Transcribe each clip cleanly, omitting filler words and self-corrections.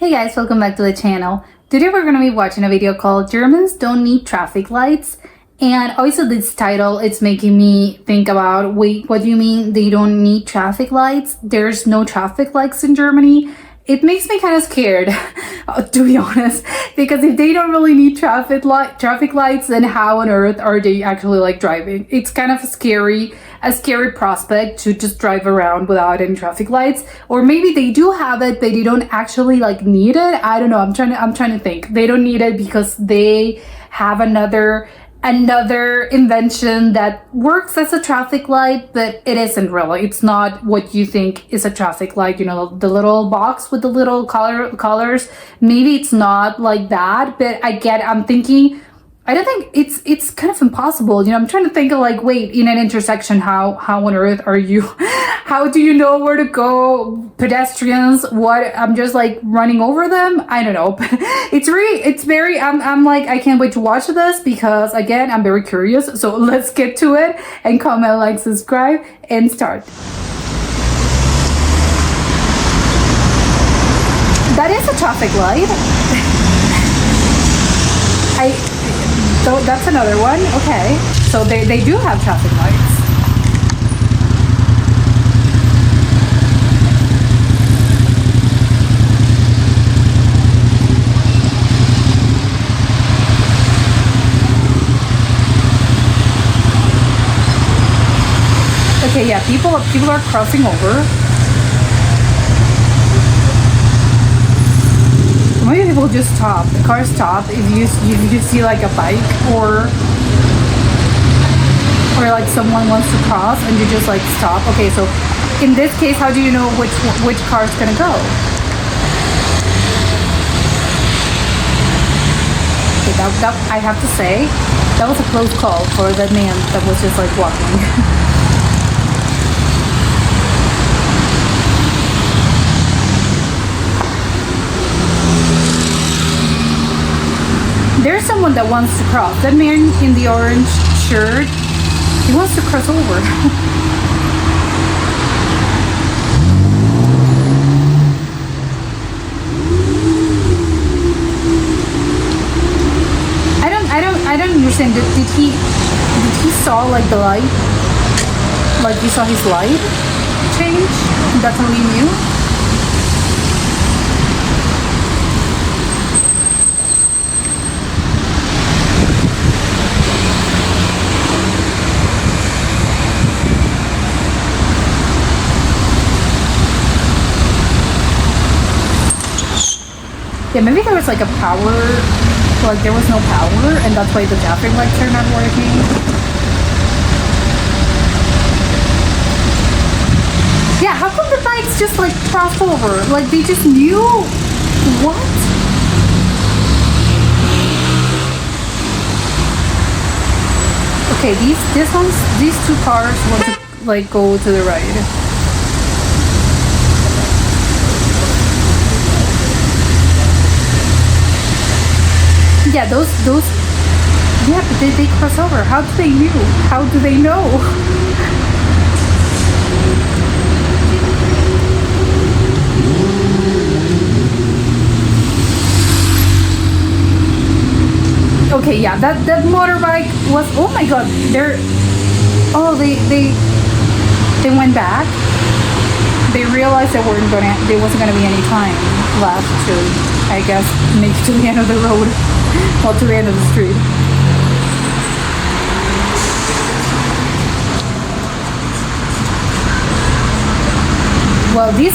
Hey guys, welcome back to the channel. Today we're going to be watching a video called Germans Don't Need Traffic Lights. And also this title, it's making me think about, wait, what do you mean they don't need traffic lights? There's no traffic lights in Germany? It makes me kind of scared, to be honest, because if they don't really need traffic lights, then how on earth are they actually like driving? It's kind of a scary prospect to just drive around without any traffic lights. Or maybe they do have it, but they don't actually like need it. I don't know. I'm trying to think. They don't need it because they have another invention that works as a traffic light, but it isn't really. It's not what you think is a traffic light, you know, the little box with the little colors. Maybe it's not like that, but I'm thinking, I don't think it's kind of impossible. You know, I'm trying to think of like, wait, in an intersection, how on earth are you? How do you know where to go? Pedestrians, what? I'm just like running over them. I don't know. I'm like, I can't wait to watch this because again, I'm very curious. So let's get to it and comment, like, subscribe and start. That is a traffic light. So that's another one. Okay. So they do have traffic lights. Okay, yeah, people are crossing over. Maybe people just stop. The cars stop if you see like a bike or like someone wants to cross and you just like stop. Okay, so in this case, how do you know which car is gonna go? Okay, that I have to say, that was a close call for that man that was just like walking. There's someone that wants to cross. That man in the orange shirt, he wants to cross over. I don't understand. Did he saw like the light? Like he saw his light change? That's what he knew? Yeah, maybe there was like a power, like there was no power and that's why the traffic lights are not working. Yeah, how come the bikes just like crossed over? Like they just knew? What? Okay, these two cars want to like go to the right. Yeah, those, yeah, but they cross over. How do they know? How do they know? Okay, yeah, that motorbike was, oh my god, they went back. They realized there wasn't gonna be any time left to, I guess, make it to the end of the road. Well, to the end of the street. Well, this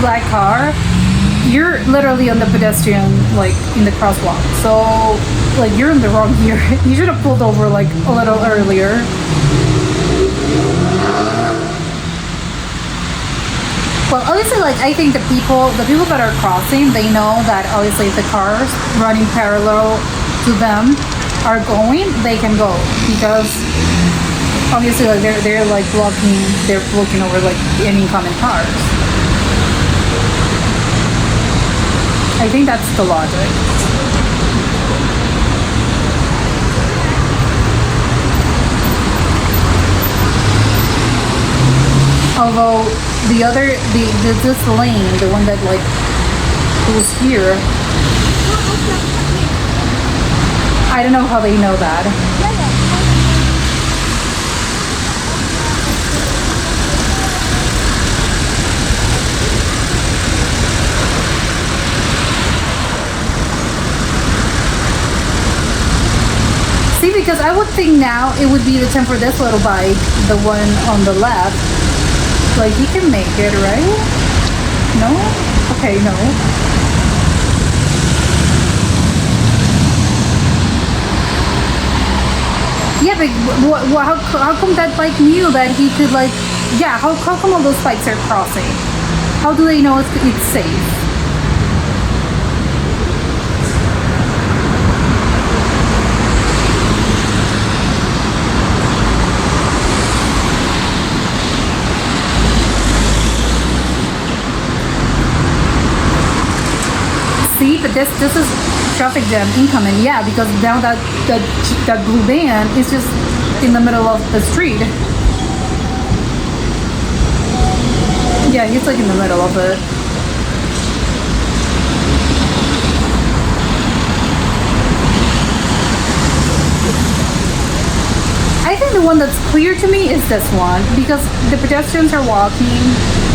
black car, you're literally on the pedestrian, like in the crosswalk. So, like you're in the wrong gear. You should have pulled over like a little earlier. Well, obviously, like, I think the people that are crossing, they know that obviously if the cars running parallel to them are going, they can go because obviously like they're like blocking over like any incoming cars. I think that's the logic. Although this lane, the one that like who's here. I don't know how they know that. See, because I would think now it would be the time for this little bike, the one on the left. Like, he can make it, right? No? Okay, no. Yeah, but how come that bike knew that he could, like... Yeah, how come all those bikes are crossing? How do they know it's safe? See, but this is traffic jam incoming. Yeah, because now that blue van is just in the middle of the street. Yeah, he's like in the middle of it. I think the one that's clear to me is this one, because the pedestrians are walking,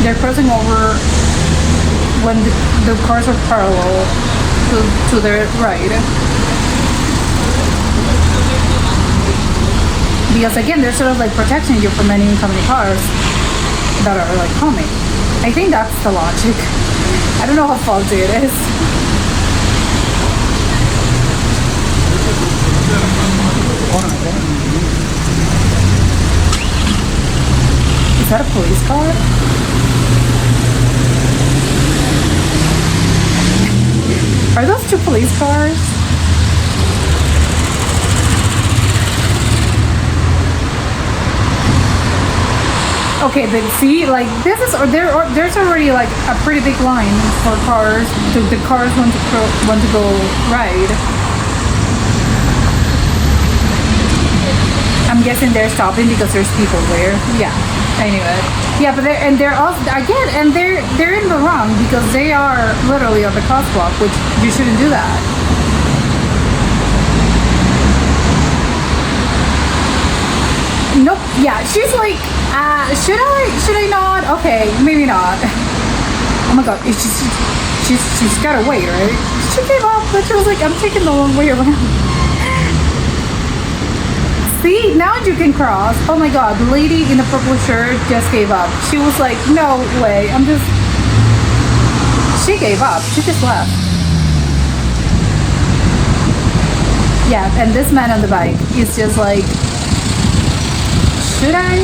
they're crossing over when the cars are parallel to their right. Because again, they're sort of like protecting you from any incoming cars that are like coming. I think that's the logic. I don't know how faulty it is. Is that a police car? Are those two police cars? Okay, but see, like this is there's already like a pretty big line for cars. The cars want to go right. I'm guessing they're stopping because there's people there. Yeah, I knew it. Yeah, but they're also again, and they're in the wrong because they are literally on the crosswalk, which you shouldn't do that. Nope. Yeah, she's like, should I not? Okay, maybe not. Oh my god, she's gotta wait, right? She gave up, but she was like, I'm taking the long way around. See, now you can cross. Oh my god, the lady in the purple shirt just gave up. She was like, no way, she gave up. She just left. Yeah, and this man on the bike is just like, should I?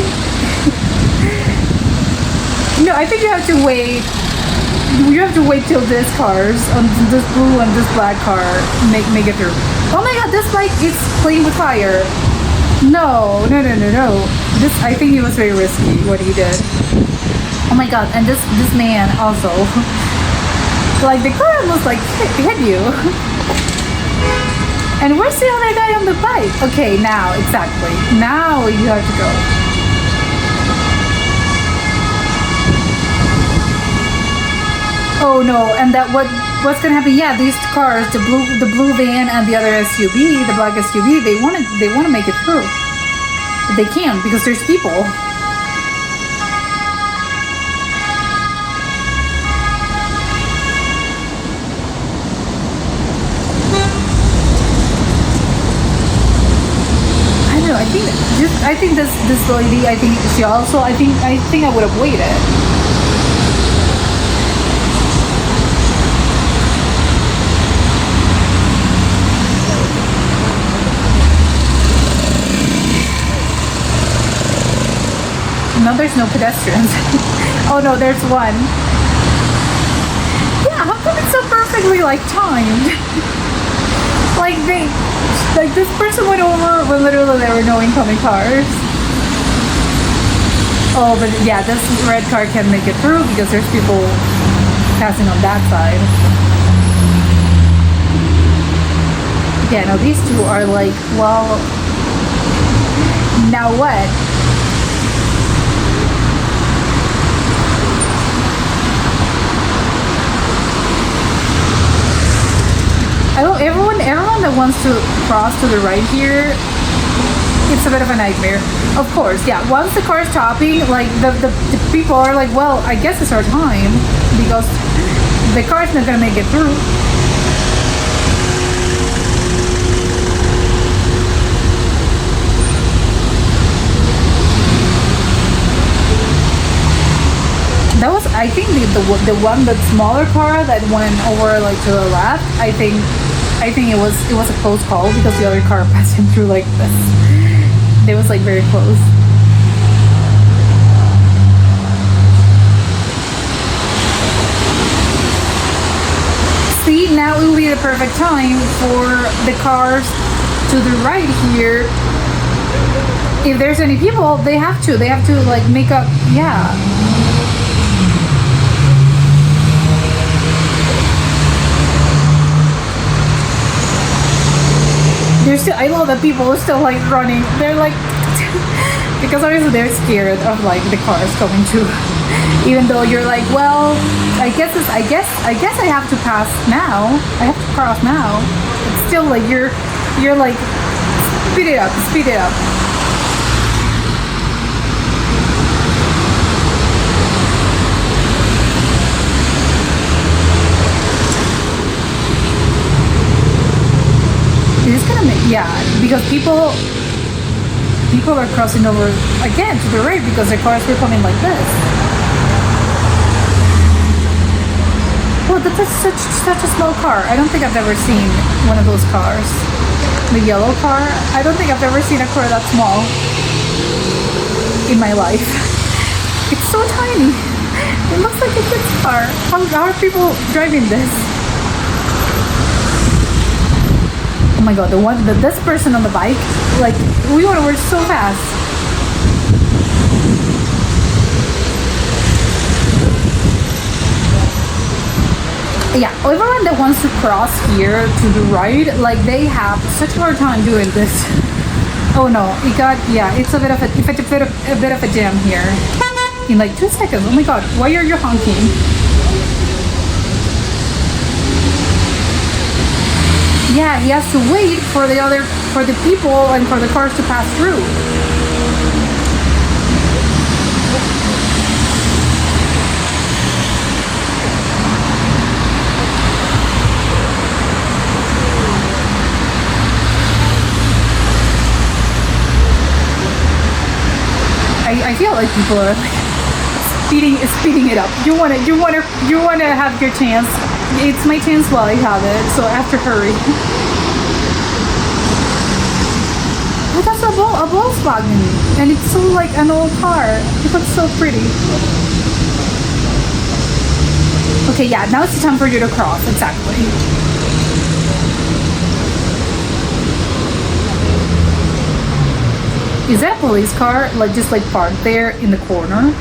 No, I think you have to wait. You have to wait till this this blue and this black car make it through. Oh my god, this bike is playing with fire. No. This, I think he was very risky what he did. Oh my god, and this man also. Like the car almost like hit you. And where's the other guy on the bike? Okay, now, exactly. Now you have to go. Oh no, and what's gonna happen? Yeah, these cars, the blue van and the other SUV, the black SUV, they wanna make it through. But they can't because there's people. I don't know, I think this lady, I think she also I think I would have waited. No, there's no pedestrians. Oh no, there's one. Yeah, how come it's so perfectly like timed? Like this person went over when literally there were no incoming cars. Oh, but yeah, this red car can't make it through because there's people passing on that side. Yeah, no, these two are like, well, now what? I know everyone that wants to cross to the right here, it's a bit of a nightmare. Of course, yeah. Once the car is stopping, like the people are like, well, I guess it's our time because the car is not gonna make it through. That was, I think, the one, the smaller car that went over like to the left. I think it was a close call because the other car passed him through like this. It was like very close. See, now it will be the perfect time for the cars to the right here. If there's any people, they have to like make up, yeah. They're still, I love that people are still like running. They're like, because obviously they're scared of like the cars coming too. Even though you're like, well, I guess I have to pass now. I have to cross now. It's still like you're like, speed it up, speed it up. It is gonna make, yeah, because people are crossing over again to the right because the cars were coming like this. Well, that's such a small car. I don't think I've ever seen one of those cars. The yellow car. I don't think I've ever seen a car that small in my life. It's so tiny. It looks like a kid's car. How are people driving this? Oh my god, this person on the bike, like, we were so fast. Yeah, everyone that wants to cross here to the right, like, they have such a hard time doing this. Oh no, it's a bit of a jam here. In like 2 seconds, oh my god, why are you honking? Yeah, he has to wait for the people and for the cars to pass through. I feel like people are like speeding it up. You wanna have your chance. It's my chance while I have it, so I have to hurry. Oh, that's a Volkswagen, and it's so like an old car. It looks so pretty. Okay, yeah, now it's time for you to cross. Exactly. Is that a police car, like just like parked there in the corner?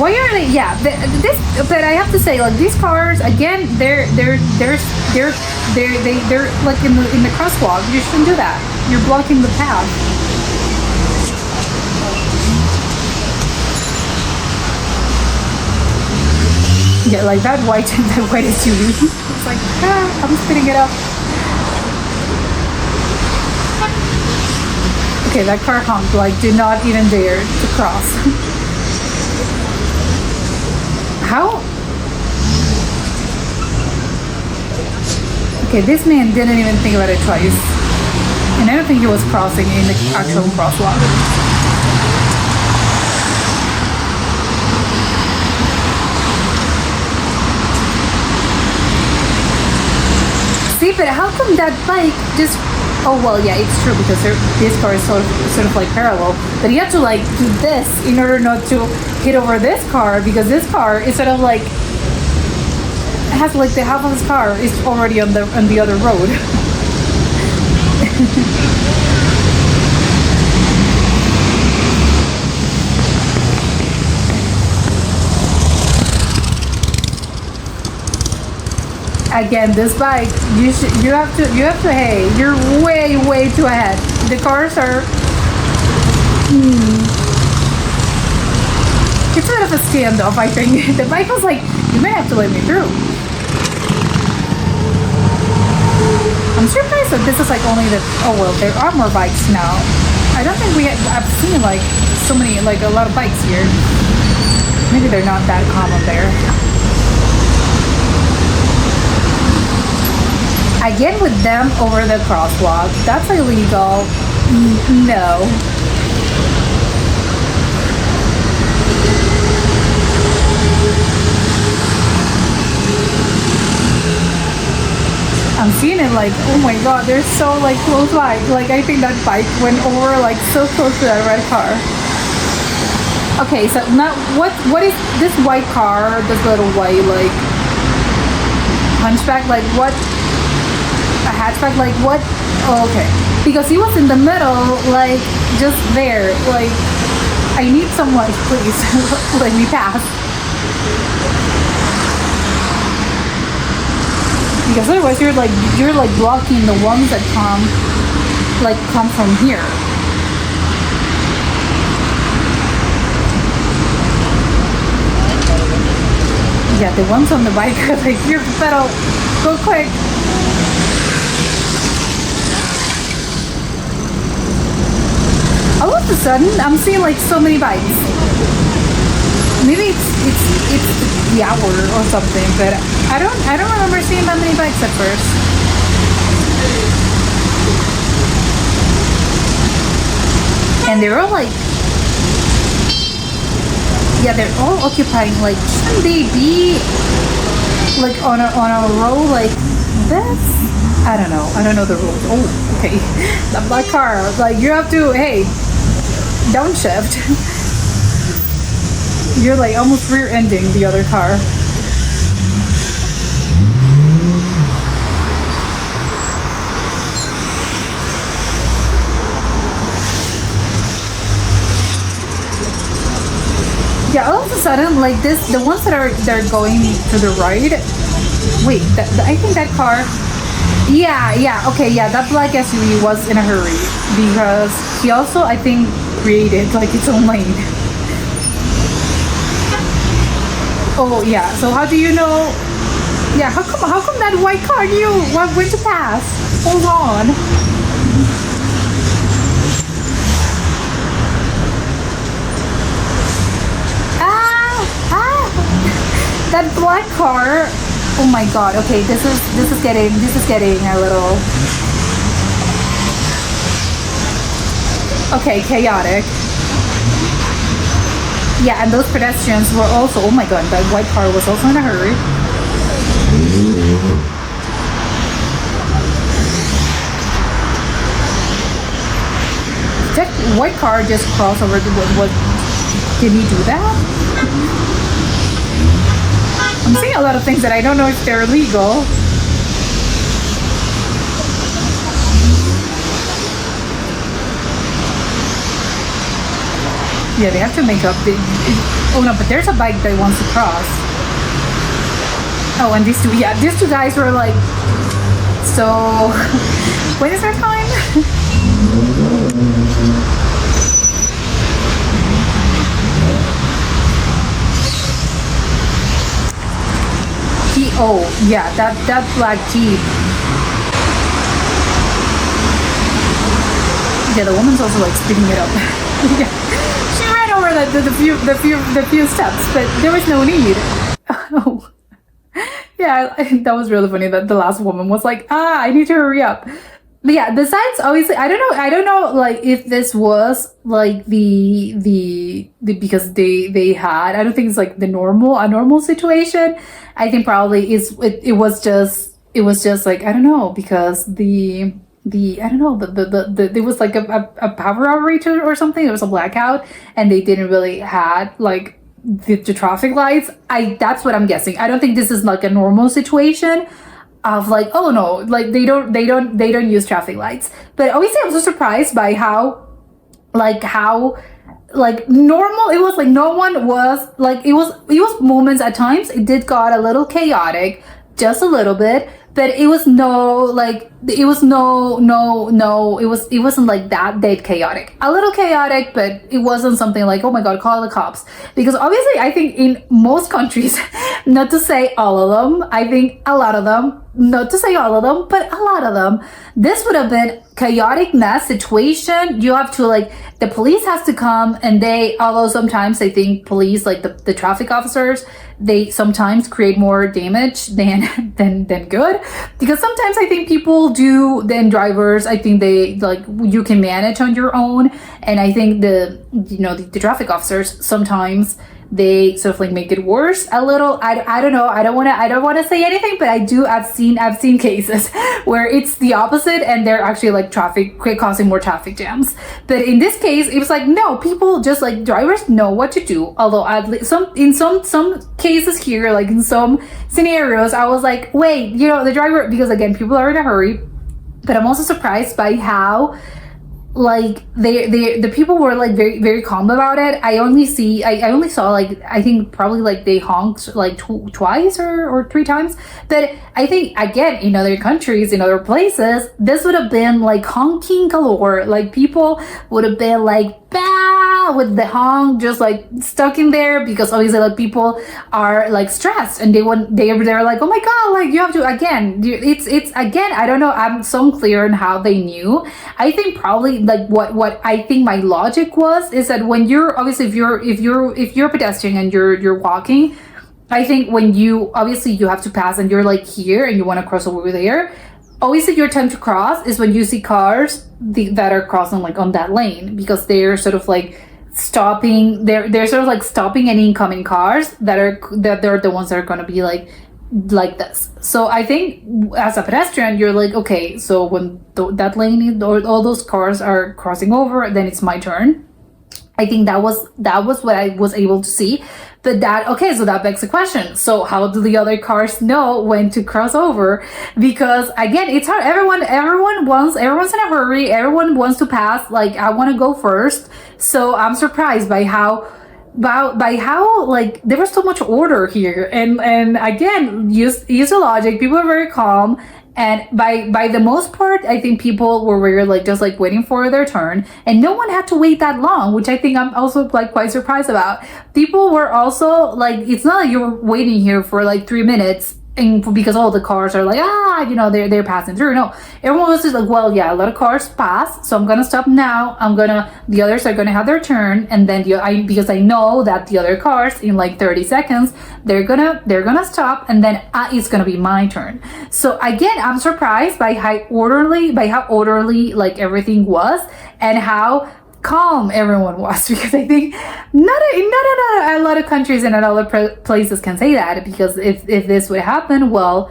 Why are they? Yeah, but I have to say, like, these cars again, they're like in the crosswalk. You shouldn't do that. You're blocking the path. Yeah, like that white SUV. It's like, I'm speeding it up. Okay, that car honked. Like, do not even dare to cross. How? Okay, this man didn't even think about it twice. And I don't think he was crossing in the actual crosswalk. See, but how come that bike just... Oh, well, yeah, it's true because this car is sort of like parallel. But you have to like do this in order not to hit over this car because this car is sort of like... It has like the half of his car is already on the other road. Again, this bike, you have to, hey, you're way too ahead. The cars are, It's a bit of a standoff, I think. The bike was like, you may have to let me through. I'm surprised that this is like only the, oh well, there are more bikes now. I don't think I've seen like so many, like a lot of bikes here. Maybe they're not that common there. Again with them over the crosswalk. That's illegal. No. I'm seeing it like, oh my god, they're so like close by. Like I think that bike went over like so close to that red car. Okay, so now what is this white car, this little white like hunchback, like what, a hatchback, like what? Oh, okay, because he was in the middle, like just there, like I need someone, please let me pass. Because otherwise you're like blocking the ones that come from here. Yeah, the ones on the bike are like, here, pedal, go quick. All of a sudden, I'm seeing like so many bikes. Maybe it's the hour or something, but I don't remember seeing that many bikes at first. And they're all like, yeah, they're all occupying, like, shouldn't they be like on a row like this? I don't know the rules. Oh, okay. The black car, like you have to, hey, downshift. You're like almost rear-ending the other car. Yeah, all of a sudden, like this, the ones that are going to the right. Wait, I think that car. Yeah, okay, yeah, that black SUV was in a hurry because he also, I think, created like its own lane. Oh yeah, so how do you know? Yeah, how come that white car knew when to pass? Hold on. That black car. Oh my god. Okay, this is getting a little okay, chaotic. Yeah, and those pedestrians were also, oh my god, that white car was also in a hurry. That white car just crossed over the, what did he do that? I'm seeing a lot of things that I don't know if they're legal. Yeah, they have to make up the... Oh no, but there's a bike that wants to cross. Oh, and these two guys were like... So... When is their time? Oh, yeah, that black Jeep. Yeah, the woman's also like speeding it up. Yeah. She ran over the few steps, but there was no need. Oh. Yeah, that was really funny that the last woman was like, I need to hurry up. But yeah, the signs obviously, I don't know like if this was like the because they had, I don't think it's like a normal situation. I think probably it was just like, I don't know, because I don't know, there was like a power outage or something. There was a blackout and they didn't really had like the traffic lights. That's what I'm guessing. I don't think this is like a normal situation of like, oh no, like they don't use traffic lights. But obviously I'm so surprised by how normal it was. Like no one was like, it was moments at times it did got a little chaotic, just a little bit, but it was it wasn't like that chaotic. A little chaotic, but it wasn't something like, oh my god, call the cops. Because obviously I think in most countries, not to say all of them, I think a lot of them, not to say all of them, but a lot of them, this would have been chaotic mess situation. You have to like, the police has to come, and they, although sometimes I think police, like the traffic officers, they sometimes create more damage than good, because sometimes I think people do, then drivers, I think they like, you can manage on your own, and I think the traffic officers sometimes they sort of like make it worse a little. I don't know. I don't want to say anything, but I've seen cases where it's the opposite, and they're actually like causing more traffic jams. But in this case, it was like, no, people just like, drivers know what to do. Although at least in some cases here, like in some scenarios, I was like, wait, the driver, because again, people are in a hurry. But I'm also surprised by how like the people were like very very calm about it. I only saw like, I think probably like they honked like twice or three times. But I think again, in other countries, in other places, this would have been like honking galore. Like people would have been like, bah, with the honk just like stuck in there, because obviously like people are like stressed, and they're like, oh my god, like you have to, again, it's again, I don't know, I'm so unclear on how they knew. I think probably like what I think my logic was is that when you're obviously, if you're a pedestrian and you're walking, I think when you obviously you have to pass and you're like here and you want to cross over there, obviously your time to cross is when you see cars that are crossing like on that lane, because they're sort of like stopping, they're sort of like stopping any incoming cars they're the ones that are going to be like this. So I think as a pedestrian, you're like, okay, so when that lane or all those cars are crossing over, then it's my turn. I think that was what I was able to see. But so that begs the question. So how do the other cars know when to cross over? Because again, it's hard. Everyone's in a hurry. Everyone wants to pass. Like, I want to go first. So I'm surprised by how like there was so much order here, and again, use the logic. People are very calm, and by the most part, I think people were very like just like waiting for their turn, and no one had to wait that long, which I think I'm also like quite surprised about. People were also like, it's not like you were waiting here for like 3 minutes and because all the cars are like, they're passing through. No, everyone was just like, well, yeah, a lot of cars pass, so I'm gonna stop now. The others are gonna have their turn, and then because I know that the other cars in like 30 seconds they're gonna stop, and then it's gonna be my turn. So again, I'm surprised by how orderly like everything was, and how calm everyone was, because I think not a lot of countries and a lot of places can say that, because if this would happen, well,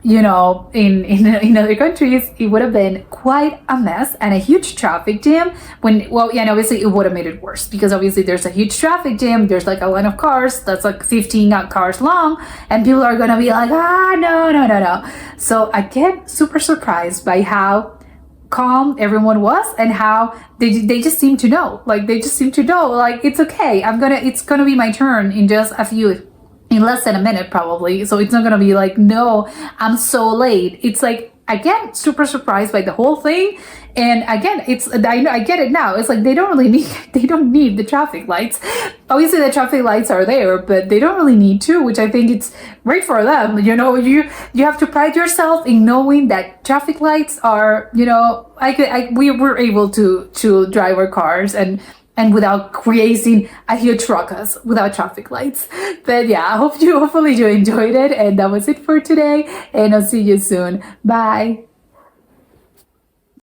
in other countries, it would have been quite a mess and a huge traffic jam. And obviously it would have made it worse, because obviously there's a huge traffic jam. There's like a line of cars that's like 15 cars long, and people are gonna be like, no. So again, super surprised by how calm everyone was, and how they just seem to know, like it's okay, it's gonna be my turn in less than a minute probably. So it's not gonna be like, no, I'm so late. It's like, again, super surprised by the whole thing. And again, I get it now. It's like they don't need the traffic lights. Obviously the traffic lights are there, but they don't really need to, which I think it's great for them. You have to pride yourself in knowing that traffic lights are, we were able to drive our cars and without creating a huge ruckus without traffic lights. But yeah, hopefully you enjoyed it, and that was it for today, and I'll see you soon. Bye.